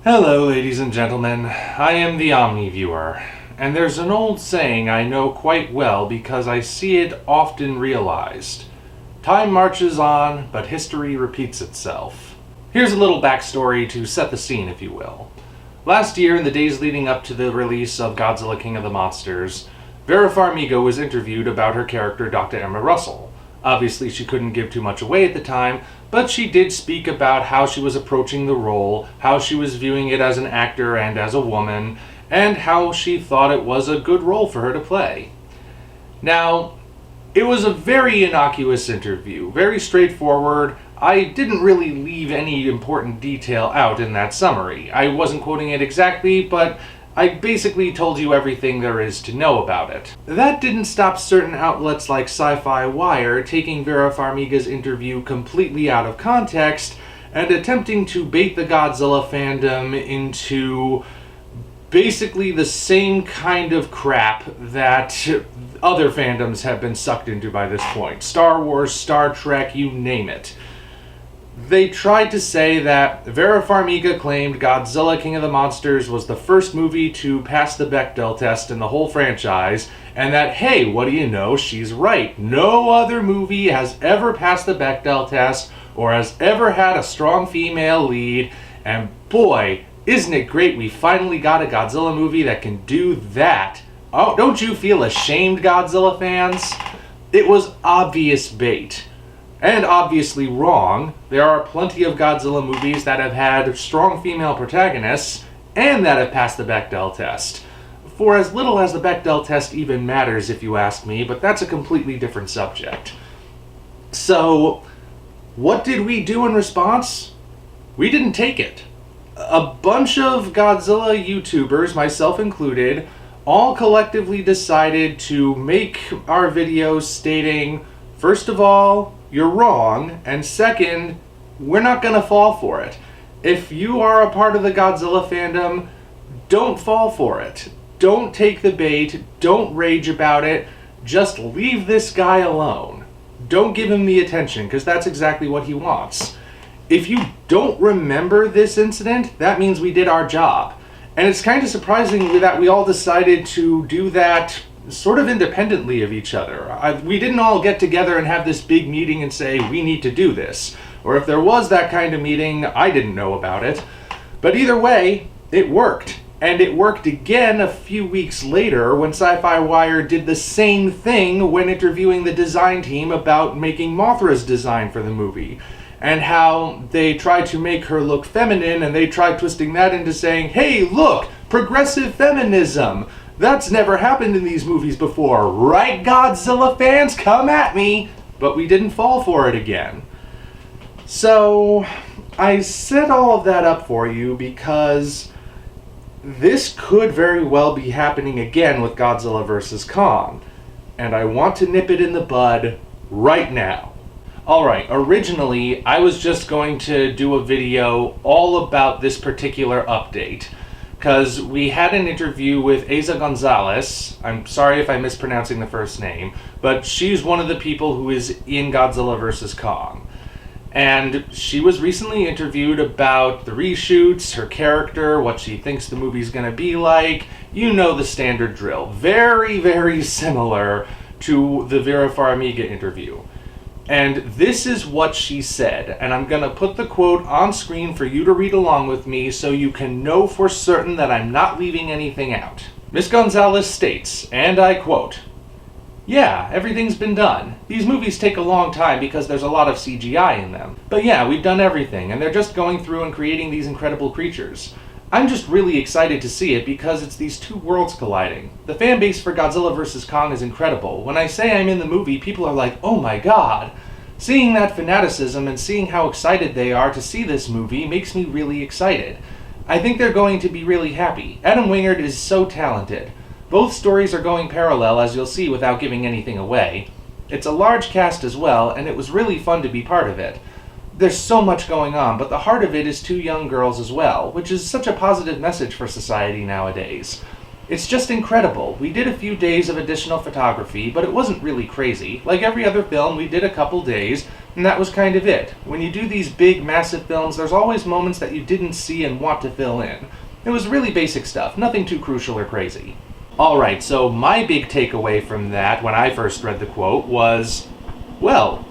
Hello, ladies and gentlemen. I am the Omniviewer, and there's an old saying I know quite well because I see it often realized. Time marches on, but history repeats itself. Here's a little backstory to set the scene, if you will. Last year, in the days leading up to the release of Godzilla King of the Monsters, Vera Farmiga was interviewed about her character, Dr. Emma Russell. Obviously, she couldn't give too much away at the time, but she did speak about how she was approaching the role, how she was viewing it as an actor and as a woman, and how she thought it was a good role for her to play. Now, it was a very innocuous interview, very straightforward. I didn't really leave any important detail out in that summary. I wasn't quoting it exactly, but I basically told you everything there is to know about it. That didn't stop certain outlets like Sci-Fi Wire taking Vera Farmiga's interview completely out of context and attempting to bait the Godzilla fandom into basically the same kind of crap that other fandoms have been sucked into by this point. Star Wars, Star Trek, you name it. They tried to say that Vera Farmiga claimed Godzilla King of the Monsters was the first movie to pass the Bechdel test in the whole franchise, and that, hey, what do you know, she's right. No other movie has ever passed the Bechdel test or has ever had a strong female lead, and boy, isn't it great we finally got a Godzilla movie that can do that. Oh, don't you feel ashamed, Godzilla fans? It was obvious bait. And obviously wrong. There are plenty of Godzilla movies that have had strong female protagonists and that have passed the Bechdel test. For as little as the Bechdel test even matters, if you ask me, but that's a completely different subject. So, what did we do in response? We didn't take it. A bunch of Godzilla YouTubers, myself included, all collectively decided to make our videos stating, first of all, you're wrong, and second, we're not going to fall for it. If you are a part of the Godzilla fandom, don't fall for it. Don't take the bait, don't rage about it, just leave this guy alone. Don't give him the attention, because that's exactly what he wants. If you don't remember this incident, that means we did our job. And it's kind of surprising that we all decided to do that sort of independently of each other. We didn't all get together and have this big meeting and say, we need to do this. Or if there was that kind of meeting, I didn't know about it. But either way, it worked. And it worked again a few weeks later when Sci-Fi Wire did the same thing when interviewing the design team about making Mothra's design for the movie. And how they tried to make her look feminine, and they tried twisting that into saying, hey, look, progressive feminism. That's never happened in these movies before. Right, Godzilla fans? Come at me! But we didn't fall for it again. So, I set all of that up for you because this could very well be happening again with Godzilla vs. Kong. And I want to nip it in the bud right now. Alright, originally I was just going to do a video all about this particular update. Because we had an interview with Eiza Gonzalez. I'm sorry if I'm mispronouncing the first name, but she's one of the people who is in Godzilla vs. Kong. And she was recently interviewed about the reshoots, her character, what she thinks the movie's going to be like. You know the standard drill. Very, very similar to the Vera Farmiga interview. And this is what she said, and I'm going to put the quote on screen for you to read along with me so you can know for certain that I'm not leaving anything out. Ms. Gonzalez states, and I quote, "Yeah, everything's been done. These movies take a long time because there's a lot of CGI in them. But yeah, we've done everything, and they're just going through and creating these incredible creatures. I'm just really excited to see it because it's these two worlds colliding. The fan base for Godzilla vs. Kong is incredible. When I say I'm in the movie, people are like, oh my god. Seeing that fanaticism and seeing how excited they are to see this movie makes me really excited. I think they're going to be really happy. Adam Wingard is so talented. Both stories are going parallel, as you'll see without giving anything away. It's a large cast as well, and it was really fun to be part of it. There's so much going on, but the heart of it is two young girls as well, which is such a positive message for society nowadays. It's just incredible. We did a few days of additional photography, but it wasn't really crazy. Like every other film, we did a couple days, And that was kind of it. When you do these big, massive films, there's always moments that you didn't see and want to fill in. It was really basic stuff, nothing too crucial or crazy. Alright, so my big takeaway from that when I first read the quote was, well,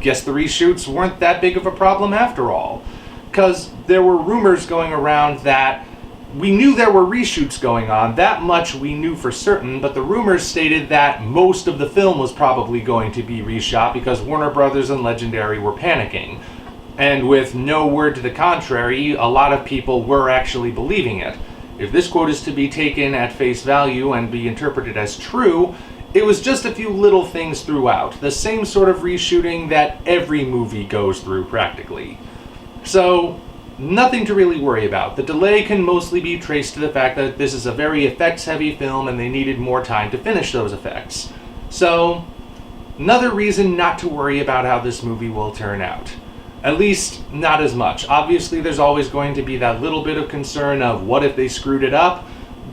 guess the reshoots weren't that big of a problem after all. Because there were rumors going around that we knew there were reshoots going on, that much we knew for certain, but the rumors stated that most of the film was probably going to be reshot because Warner Brothers and Legendary were panicking. And with no word to the contrary, a lot of people were actually believing it. If this quote is to be taken at face value and be interpreted as true, it was just a few little things throughout, the same sort of reshooting that every movie goes through practically. So, nothing to really worry about. The delay can mostly be traced to the fact that this is a very effects-heavy film and they needed more time to finish those effects. So, another reason not to worry about how this movie will turn out. At least, not as much. Obviously, there's always going to be that little bit of concern of what if they screwed it up,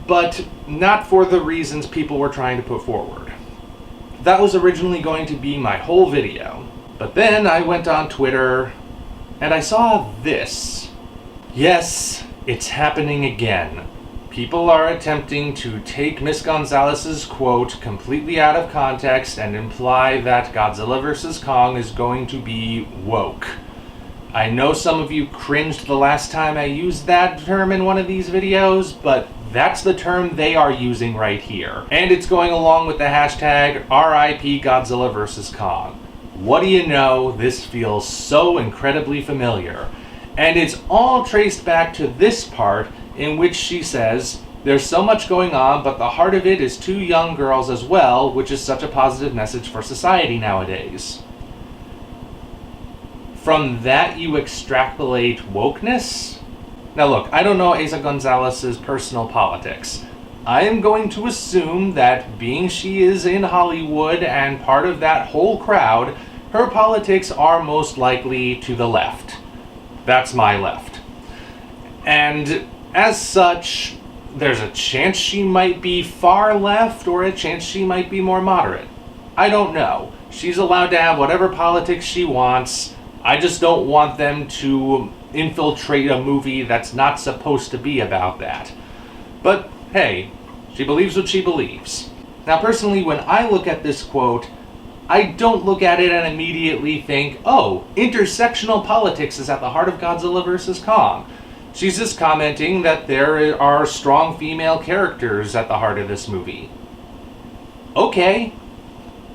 but not for the reasons people were trying to put forward. That was originally going to be my whole video. But then I went on Twitter and I saw this. Yes, it's happening again. People are attempting to take Miss Gonzalez's quote completely out of context and imply that Godzilla vs. Kong is going to be woke. I know some of you cringed the last time I used that term in one of these videos, but that's the term they are using right here. And it's going along with the hashtag RIP Godzilla vs. Kong. What do you know, this feels so incredibly familiar. And it's all traced back to this part in which she says, "There's so much going on, but the heart of it is two young girls as well, which is such a positive message for society nowadays." From that you extrapolate wokeness? Now look, I don't know Eiza Gonzalez's personal politics. I am going to assume that being she is in Hollywood and part of that whole crowd, her politics are most likely to the left. That's my left. And as such, there's a chance she might be far left or a chance she might be more moderate. I don't know. She's allowed to have whatever politics she wants. I just don't want them to infiltrate a movie that's not supposed to be about that. But hey, she believes what she believes. Now personally, when I look at this quote, I don't look at it and immediately think, oh, intersectional politics is at the heart of Godzilla vs. Kong. She's just commenting that there are strong female characters at the heart of this movie. Okay,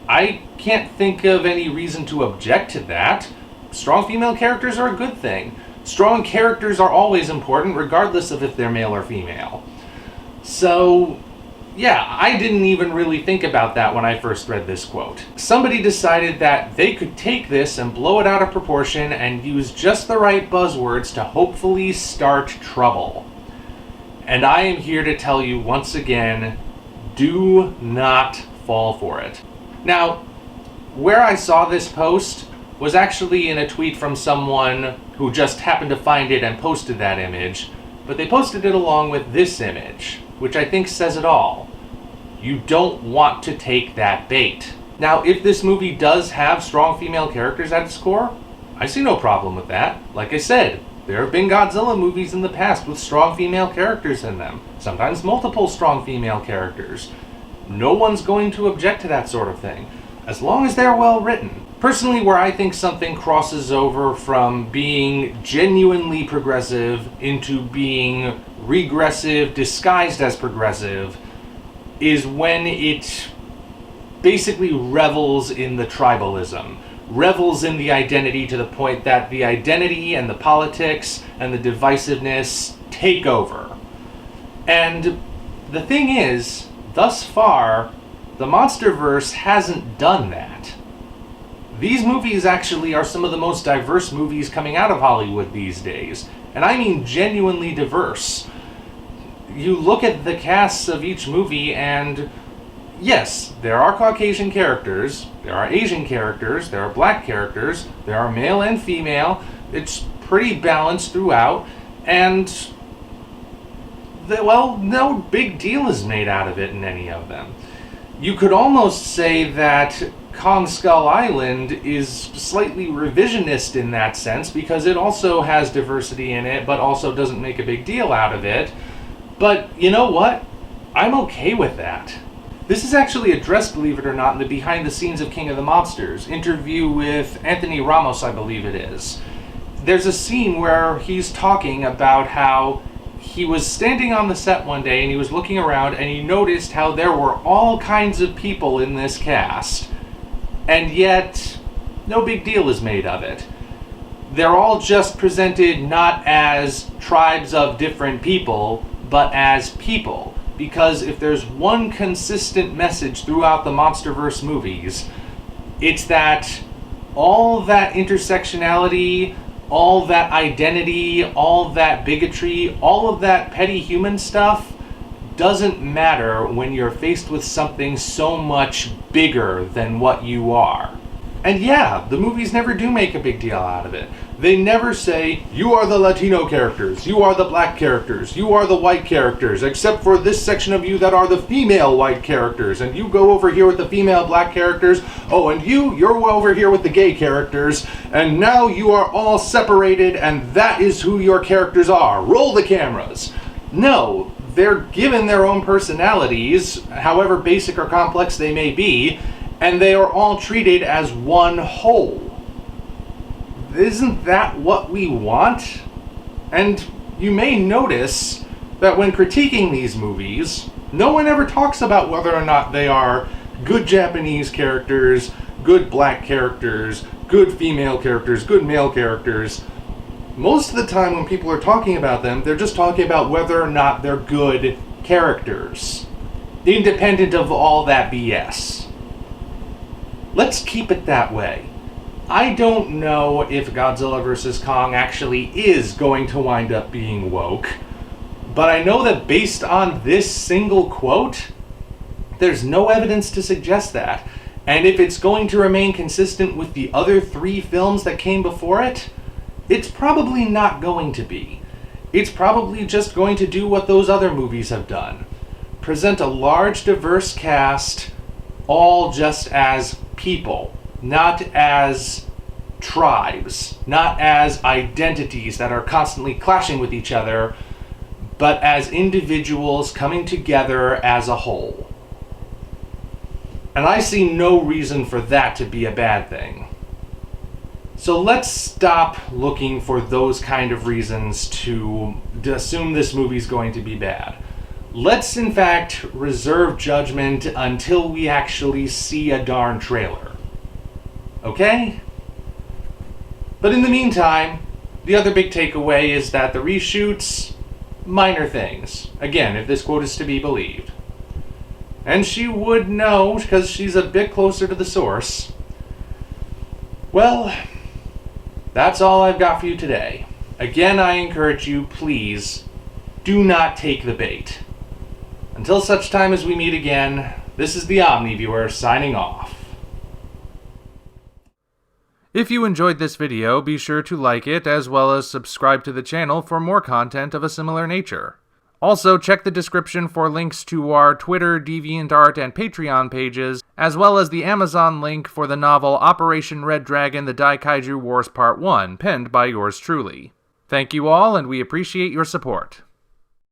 I can't think of any reason to object to that. Strong female characters are a good thing. Strong characters are always important, regardless of if they're male or female. So, yeah, I didn't even really think about that when I first read this quote. Somebody decided that they could take this and blow it out of proportion and use just the right buzzwords to hopefully start trouble. And I am here to tell you once again, do not fall for it. Now, where I saw this post was actually in a tweet from someone who just happened to find it and posted that image, but they posted it along with this image, which I think says it all. You don't want to take that bait. Now, if this movie does have strong female characters at its core, I see no problem with that. Like I said, there have been Godzilla movies in the past with strong female characters in them, sometimes multiple strong female characters. No one's going to object to that sort of thing, as long as they're well written. Personally, where I think something crosses over from being genuinely progressive into being regressive disguised as progressive is when it basically revels in the tribalism, revels in the identity to the point that the identity and the politics and the divisiveness take over. And the thing is, thus far, the Monsterverse hasn't done that. These movies actually are some of the most diverse movies coming out of Hollywood these days. And I mean genuinely diverse. You look at the casts of each movie and yes, there are Caucasian characters, there are Asian characters, there are black characters, there are male and female. It's pretty balanced throughout, and no big deal is made out of it in any of them. You could almost say that Kong Skull Island is slightly revisionist in that sense because it also has diversity in it, but also doesn't make a big deal out of it. But you know what? I'm okay with that. This is actually addressed, believe it or not, in the behind the scenes of King of the Mobsters interview with Anthony Ramos, I believe it is. There's a scene where he's talking about how he was standing on the set one day and he was looking around and he noticed how there were all kinds of people in this cast, and yet no big deal is made of it. They're all just presented not as tribes of different people, but as people. Because if there's one consistent message throughout the Monsterverse movies, it's that all that intersectionality, all that identity, all that bigotry, all of that petty human stuff doesn't matter when you're faced with something so much bigger than what you are. And yeah, the movies never do make a big deal out of it. They never say, you are the Latino characters, you are the black characters, you are the white characters, except for this section of you that are the female white characters, and you go over here with the female black characters, oh, and you're over here with the gay characters, and now you are all separated, and that is who your characters are. Roll the cameras. No, they're given their own personalities, however basic or complex they may be, and they are all treated as one whole. Isn't that what we want? And you may notice that when critiquing these movies, no one ever talks about whether or not they are good Japanese characters, good black characters, good female characters, good male characters. Most of the time when people are talking about them, they're just talking about whether or not they're good characters, independent of all that BS. Let's keep it that way. I don't know if Godzilla vs. Kong actually is going to wind up being woke, but I know that based on this single quote, there's no evidence to suggest that. And if it's going to remain consistent with the other 3 films that came before it, it's probably not going to be. It's probably just going to do what those other movies have done. Present a large, diverse cast, all just as people, not as tribes, not as identities that are constantly clashing with each other, but as individuals coming together as a whole. And I see no reason for that to be a bad thing. So let's stop looking for those kind of reasons to assume this movie's going to be bad. Let's in fact reserve judgment until we actually see a darn trailer. Okay? But in the meantime, the other big takeaway is that the reshoots, minor things. Again, if this quote is to be believed. And she would know because she's a bit closer to the source. Well, that's all I've got for you today. Again, I encourage you, please, do not take the bait. Until such time as we meet again, this is the OmniViewer signing off. If you enjoyed this video, be sure to like it as well as subscribe to the channel for more content of a similar nature. Also, check the description for links to our Twitter, DeviantArt, and Patreon pages, as well as the Amazon link for the novel Operation Red Dragon: The Daikaiju Wars Part 1, penned by yours truly. Thank you all, and we appreciate your support.